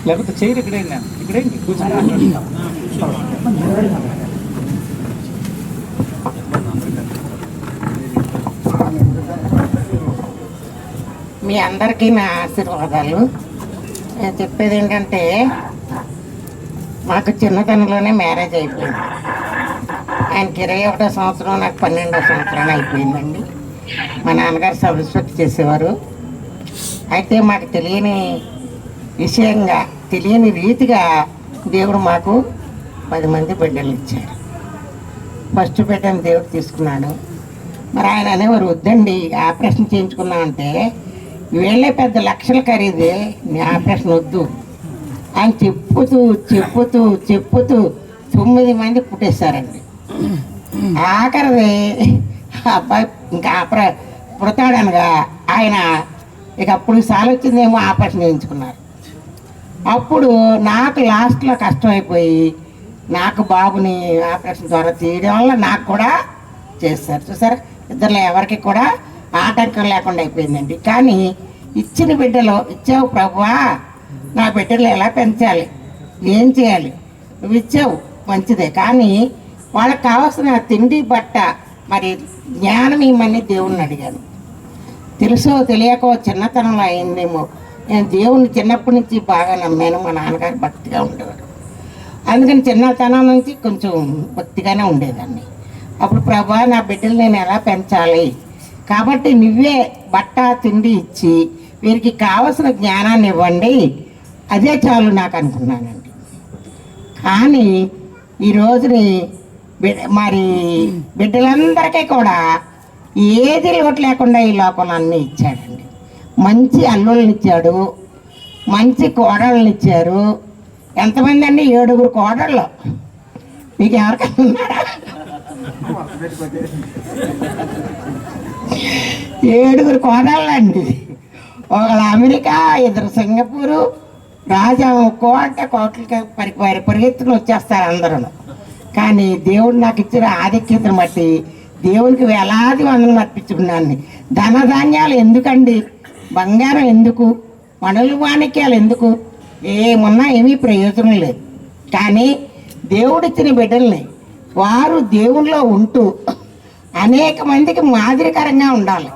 లేకపోతే చైర్ ఇక్కడేంటి కూర్చొని మీ అందరికీ నా ఆశీర్వాదాలు. నేను చెప్పేది ఏంటంటే, మాకు చిన్నతనంలోనే మ్యారేజ్ అయిపోయింది. ఆయనకి 21వ సంవత్సరం, నాకు 12వ సంవత్సరం అయిపోయిందండి. మా నాన్నగారు సబ్స్పెక్ట్ చేసేవారు. అయితే మాకు తెలియని విషయంగా, తెలియని రీతిగా దేవుడు మాకు 10 మంది బిడ్డలు ఇచ్చారు. ఫస్ట్ బిడ్డను దేవుడు తీసుకున్నాడు. మరి ఆయన అనేవారు, వద్దండి ఆపరేషన్ చేయించుకున్నామంటే వీళ్ళే పెద్ద లక్షలు ఖరీదే, నీ ఆపరేషన్ వద్దు అని చెప్పుతూ 9 మంది పుట్టేశారండి. ఆఖరిది అబ్బాయి ఇంకా పుడతాడనగా ఆయన ఇక అప్పుడు సాల్ వచ్చిందేమో ఆపరేషన్ చేయించుకున్నారు. అప్పుడు నాకు లాస్ట్లో కష్టమైపోయి నాకు బాబుని ఆపరేషన్ ద్వారా తీయడం వల్ల నాకు కూడా చేస్తారు. చూసారా, ఇద్దరులో ఎవరికి కూడా ఆటంకం లేకుండా అయిపోయిందండి. కానీ ఇచ్చిన బిడ్డలో ఇచ్చావు ప్రభువా, నా బిడ్డలు ఎలా పెంచాలి, ఏం చేయాలి, నువ్వు ఇచ్చావు మంచిదే. కానీ వాళ్ళకి కావాల్సిన తిండి బట్ట మరి జ్ఞానం ఇమ్మని దేవుణ్ణి అడిగాను. తెలుసో తెలియకో చిన్నతనంలో అయిందేమో, నేను దేవుణ్ణి చిన్నప్పటి నుంచి బాగా నమ్మాను. మా నాన్నగారు భక్తిగా ఉండేవారు, అందుకని చిన్నతనం నుంచి కొంచెం భక్తిగానే ఉండేదాన్ని. అప్పుడు ప్రభువా, నా బిడ్డలు నేను ఎలా పెంచాలి, కాబట్టి నువ్వే బట్ట తిండి ఇచ్చి వీరికి కావలసిన జ్ఞానాన్ని ఇవ్వండి, అదే చాలు నాకు అనుకున్నానండి. కానీ ఈ రోజుని మరి బిడ్డలందరికీ కూడా ఏది లోటు లేకుండా ఈ లోకంలో అన్నీ ఇచ్చాడండి. మంచి అల్లుళ్ళని ఇచ్చాడు, మంచి కోడళ్ళని ఇచ్చారు. ఎంతమంది అండి? 7 కోడళ్ళు. మీకు ఎవరికైనా ఉన్నారా? 7 కోడళ్ళు అండి. ఒకళ్ళు అమెరికా, 2 సింగపూరు, రాజా కోట కోట్లకి పరిగెత్తుకుని వచ్చేస్తారు అందరూ. కానీ దేవుడు నాకు ఇచ్చిన ఆధిక్యతను బట్టి దేవునికి వేలాది వందలు అర్పించుకున్నాను. ధనధాన్యాలు ఎందుకండి, బంగారం ఎందుకు, మణులు మాణిక్యాలు ఎందుకు, ఏమున్నా ఏమీ ప్రయోజనం లేదు. కానీ దేవుడిచ్చిన బిడ్డల్ని వారు దేవుళ్ళో ఉంటూ అనేక మందికి మాదిరికరంగా ఉండాలి.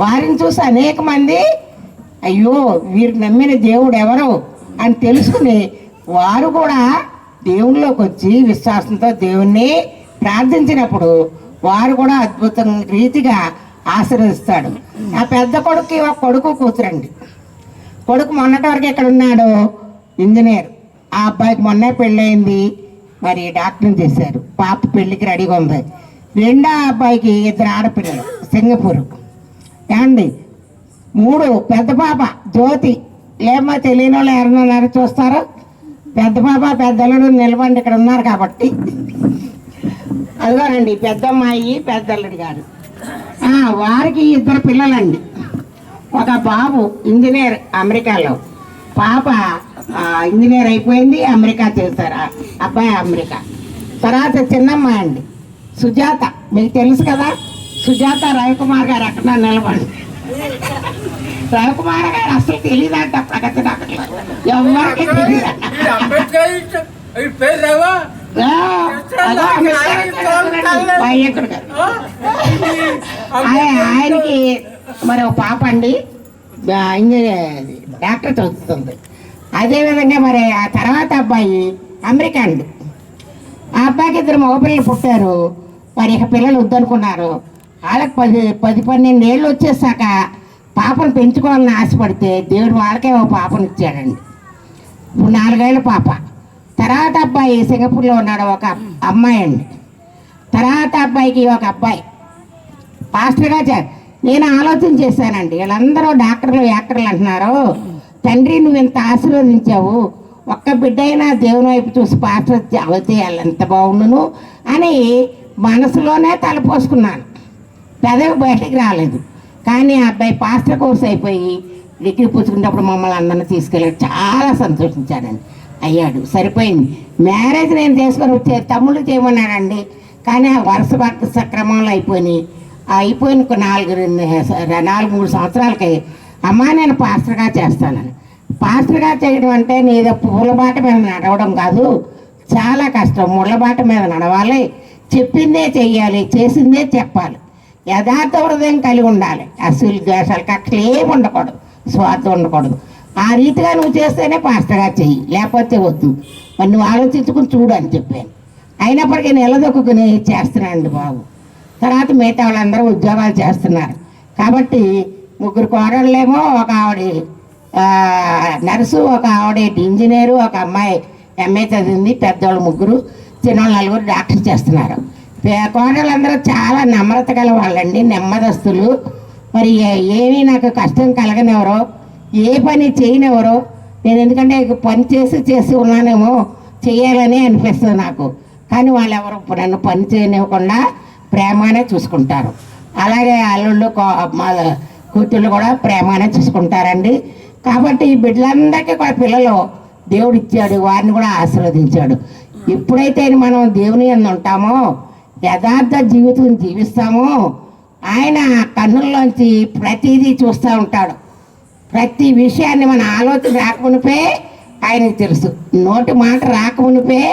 వారిని చూసి అనేక మంది అయ్యో వీరు నమ్మిన దేవుడు ఎవరు అని తెలుసుకుని వారు కూడా దేవుళ్ళలోకి వచ్చి విశ్వాసంతో దేవుణ్ణి ప్రార్థించినప్పుడు వారు కూడా అద్భుతం రీతిగా ఆశీర్వదిస్తాడు. ఆ పెద్ద కొడుకు ఒక కొడుకు కూతురండి. కొడుకు మొన్నటి వరకు ఎక్కడ ఉన్నాడు, ఇంజనీర్. ఆ అబ్బాయికి మొన్నే పెళ్ళయింది, మరి డాక్టర్ని చేశారు. పాప పెళ్ళికి రెడీగా ఉంది. రెండో అబ్బాయికి 2 ఆడపిల్లలు, సింగపూర్. ఏమండి 3 పెద్ద పాప జ్యోతి. ఏమో తెలియని వాళ్ళు ఎవరున్నారు చూస్తారు. పెద్ద పాప పెద్దల్లుడు నిలబండి ఇక్కడ ఉన్నారు కాబట్టి అదిగోనండి పెద్దమ్మాయి పెద్దల్లుడు గారు. వారికి 2 పిల్లలండి. ఒక బాబు ఇంజనీర్ అమెరికాలో, పాప ఇంజనీర్ అయిపోయింది, అమెరికా చేశారు. అబ్బాయి అమెరికా. తర్వాత చిన్నమ్మాయి అండి సుజాత, మీకు తెలుసు కదా. సుజాత రవికుమార్ గారు అక్కడ నిలబడి. రవికుమార్ గారు అసలు తెలియదంట ప్రగతి డాక్టర్, ఎవరికి తెలియదు. ఆయనకి మరి ఒక పాప అండి ఇంజనీర్ డాక్టర్ చదువుతుంది. అదేవిధంగా మరి ఆ తర్వాత అబ్బాయి అమెరికా అండి. ఆ అబ్బాయికి 2 మగపిల్లలు పుట్టారు. మరి ఇక పిల్లలు వద్దనుకున్నారు. వాళ్ళకి 10-12 ఏళ్ళు వచ్చేసాక పాపను పెంచుకోవాలని ఆశపడితే దేవుడు వాళ్ళకే ఒక పాపను ఇచ్చాడండి. ఇప్పుడు 4 ఏళ్ళ పాప. తర్వాత అబ్బాయి సింగపూర్లో ఉన్నాడు, ఒక అమ్మాయి అండి. తర్వాత అబ్బాయికి ఒక అబ్బాయి పాస్టర్గా నేను ఆలోచన చేశానండి. వీళ్ళందరూ డాక్టర్లు యాక్టర్లు అంటున్నారు, తండ్రి నువ్వు ఇంత ఆశీర్వదించావు, ఒక్క బిడ్డ అయినా దేవుని వైపు చూసి పాస్టర్ అవుతే వాళ్ళు ఎంత బాగుండును అని మనసులోనే తలపోసుకున్నాను. పెదవి బయటికి రాలేదు. కానీ ఆ అబ్బాయి పాస్టర్ కోర్స్ అయిపోయి డిగ్రీ పుచ్చుకున్నప్పుడు మమ్మల్ని అందరినీ తీసుకెళ్ళాడు. చాలా సంతోషించానండి. అయ్యాడు, సరిపోయింది. మ్యారేజ్ నేను చేసుకొని వచ్చే తమ్ముళ్ళు చేయమన్నాడండి. కానీ ఆ వరుస సక్రమంలో అయిపోయినాయి. అయిపోయిన 4-3 సంవత్సరాలకి అమ్మా నేను పాస్టర్గా చేస్తానని. పాస్టర్గా చేయడం అంటే నీదో పూల బాట మీద నడవడం కాదు, చాలా కష్టం. ముళ్ళ బాట మీద నడవాలి, చెప్పిందే చెయ్యాలి, చేసిందే చెప్పాలి, యథార్థ హృదయం కలిగి ఉండాలి, అసలు ద్వేషాలు కక్షలు ఏమి ఉండకూడదు, స్వార్థం ఉండకూడదు. ఆ రీతిగా నువ్వు చేస్తేనే పాస్టర్గా చెయ్యి, లేకపోతే వద్దు. మరి నువ్వు ఆలోచించుకుని చూడు అని చెప్పాను. అయినప్పటికీ నిలదొక్కుని చేస్తున్నానండి బాబు. తర్వాత మిగతా వాళ్ళందరూ ఉద్యోగాలు చేస్తున్నారు. కాబట్టి 3 కోడళ్ళేమో, ఒక ఆవిడ నర్సు, ఒక ఆవిడ ఇంజనీరు, ఒక అమ్మాయి ఎంఏ చదివింది, పెద్దవాళ్ళు 3, చిన్నవాళ్ళు 4 డాక్టర్ చేస్తున్నారు. కోడళ్ళందరూ చాలా నమ్రత గల వాళ్ళండి, నెమ్మదస్తులు. మరి ఏమీ నాకు కష్టం కలగనివ్వరో, ఏ పని చేయనివ్వరో. నేను ఎందుకంటే పని చేసి ఉన్నానేమో, చేయాలని అనిపిస్తుంది నాకు. కానీ వాళ్ళు ఎవరు నన్ను పని చేయనివ్వకుండా ప్రేమగానే చూసుకుంటారు. అలాగే అల్లుళ్ళు కూతుళ్ళు కూడా ప్రేమగానే చూసుకుంటారండి. కాబట్టి ఈ బిడ్డలందరికీ కూడా పిల్లలు దేవుడు ఇచ్చాడు, వారిని కూడా ఆశీర్వదించాడు. ఎప్పుడైతే మనం దేవుని యందు ఉంటామో, యథార్థ జీవితం జీవిస్తామో, ఆయన కన్నుల్లోంచి ప్రతిదీ చూస్తూ ఉంటాడు. ప్రతి విషయాన్ని మన ఆలోచన రాకమునిపే ఆయనకు తెలుసు, నోటి మాట రాకమునిపే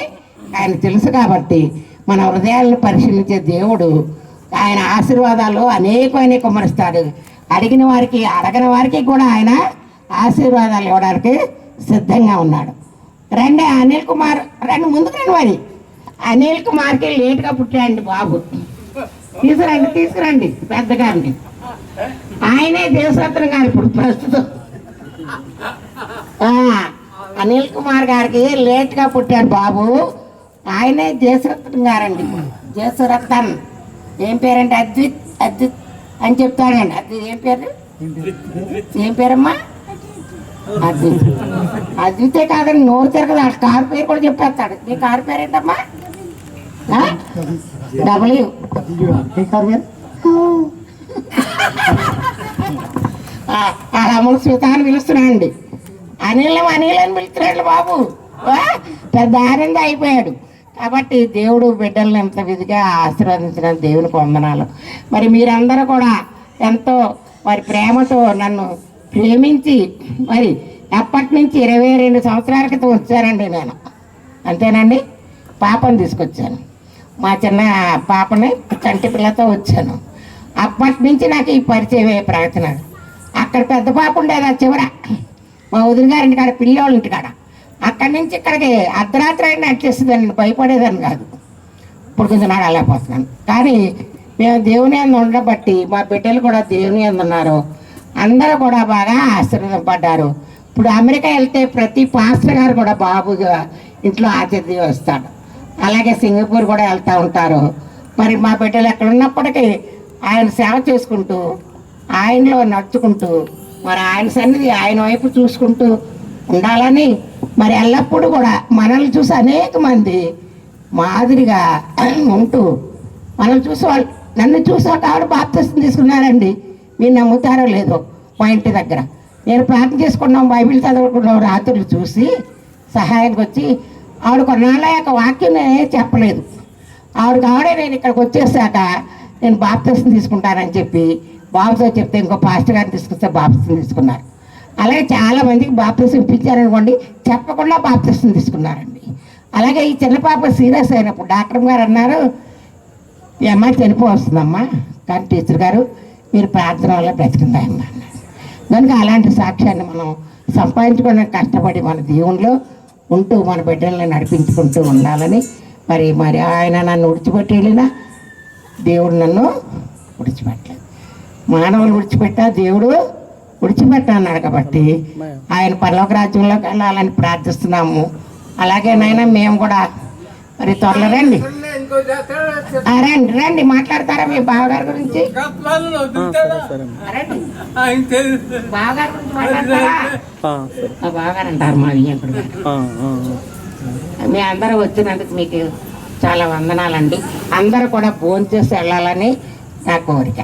ఆయన తెలుసు. కాబట్టి మన హృదయాలను పరిశీలించే దేవుడు ఆయన ఆశీర్వాదాలు అనేకమైన కుమ్మరిస్తాడు. అడిగిన వారికి అడగని వారికి కూడా ఆయన ఆశీర్వాదాలు ఇవ్వడానికి సిద్ధంగా ఉన్నాడు. రండి అనిల్ కుమార్, రండి ముందుకు రండి. మరి అనిల్ కుమార్కి లేట్గా పుట్టాడండి బాబు. తీసుకురండి పెద్దగారిని. ఆయనే దేశరత్న గారు ఇప్పుడు ప్రస్తుతం. అనిల్ కుమార్ గారికి లేట్గా పుట్టాడు బాబు. ఆయనే దేశరత్న గారండి. దేశరత్న్ ఏం పేరంటే అద్విత్ అని చెప్తాడండి. అద్విత్ ఏం పేరమ్మా? అద్వితే కాదండి, నోరు తిరగదు. ఆ కారు పేరు కూడా చెప్పేస్తాడు. నీ కారు పేరు ఏంటమ్మా? డబ్ల్యూ. అమలు సుత అని పిలుస్తున్నాడండి. అనిల్ అని పిలుస్తున్నాడు బాబు. పెద్ద ఆనంద అయిపోయాడు. కాబట్టి దేవుడు బిడ్డలను ఎంత విధిగా ఆశీర్వదించిన దేవునికి వందనాలు. మరి మీరందరూ కూడా ఎంతో మరి ప్రేమతో నన్ను ప్రేమించి మరి ఎప్పటి నుంచి 22 సంవత్సరాల క్రితం వచ్చానండి నేను. అంతేనండి. పాపను తీసుకొచ్చాను, మా చిన్న పాపని చంటి పిల్లతో వచ్చాను. అప్పటి నుంచి నాకు ఈ పరిచయం ప్రకటన. అక్కడ పెద్ద పాప ఉండేది ఆ చివర, మా వదిన గారింటి కాడ, పిల్లోళ్ళ ఇంటి కాడ. అక్కడి నుంచి ఇక్కడికి అర్ధరాత్రి అయినా నడిచేస్తుందండి, భయపడేదాన్ని కాదు. ఇప్పుడు కొంచెం నాడు వెళ్ళకపోతున్నాను. కానీ మేము దేవుని అందు ఉండబట్టి మా బిడ్డలు కూడా దేవుని అందు ఉన్నారు. అందరూ కూడా బాగా ఆశీర్వదింపడ్డారు. ఇప్పుడు అమెరికా వెళ్తే ప్రతి పాస్టర్ గారు కూడా బాబుగా ఇంట్లో ఆతిథ్యం వస్తాడు. అలాగే సింగపూర్ కూడా వెళ్తూ ఉంటారు. మరి మా బిడ్డలు ఎక్కడ ఉన్నప్పటికీ ఆయన సేవ చేసుకుంటూ, ఆయనలో నడుచుకుంటూ, మరి ఆయన సన్నిధి ఆయన వైపు చూసుకుంటూ ఉండాలని, మరి ఎల్లప్పుడూ కూడా మనల్ని చూసి అనేక మంది మాదిరిగా ఉంటూ, మనల్ని చూసి వాళ్ళు నన్ను చూసి ఒక ఆవిడ బాప్తిసం తీసుకున్నారండి. మీరు నమ్ముతారో లేదో, మా ఇంటి దగ్గర నేను ప్రార్థన చేసుకున్నాం, బైబిల్ చదువుకున్నాం, రాత్రులు చూసి సహాయానికి వచ్చి ఆవిడ కొన్నాళ్ళ యొక్క వాక్యం నేనే చెప్పలేదు. ఆవిడే నేను ఇక్కడికి వచ్చేసాక నేను బాప్తిసం తీసుకుంటానని చెప్పి బాబుతో చెప్తే ఇంకో పాస్టర్ గారిని తీసుకొస్తే బాప్తిసం తీసుకున్నారు. అలాగే చాలామందికి బాప్తిసం ఇప్పించారనుకోండి, చెప్పకుండా బాప్తిసం తీసుకున్నారండి. అలాగే ఈ చిన్న పాప సీరియస్ అయినప్పుడు డాక్టర్ గారు అన్నారు, ఈ అమ్మాయి చనిపోవస్తుందమ్మా, కానీ టీచర్ గారు మీరు ప్రార్థన వల్ల బ్రతికిందాయమ్మా అన్నారు. కనుక అలాంటి సాక్ష్యాన్ని మనం సంపాదించుకోవడానికి కష్టపడి మన దేవునిలో ఉంటూ మన బిడ్డల్ని నడిపించుకుంటూ ఉండాలని. మరి ఆయన నన్ను విడిచిపెట్టి వెళ్ళినా దేవుడు నన్ను విడిచిపెట్టలేదు. మానవులు విడిచిపెట్టా, దేవుడు విడిచిపెట్టన్నాడు. కాబట్టి ఆయన పరలోక రాజ్యంలోకి వెళ్ళాలని ప్రార్థిస్తున్నాము. అలాగే నాయన మేము కూడా మరి త్వరలో రండి రండి మాట్లాడతారా మీ బావగారి గురించి? బావగారి గురించి మాట్లాడతారా? బావగారు అంటారు మా వియ్యంకుడు గారు. మీ అందరూ వచ్చినందుకు మీకు చాలా వందనాలండి. అందరూ కూడా భోంచేసి వెళ్ళాలని నా కోరిక.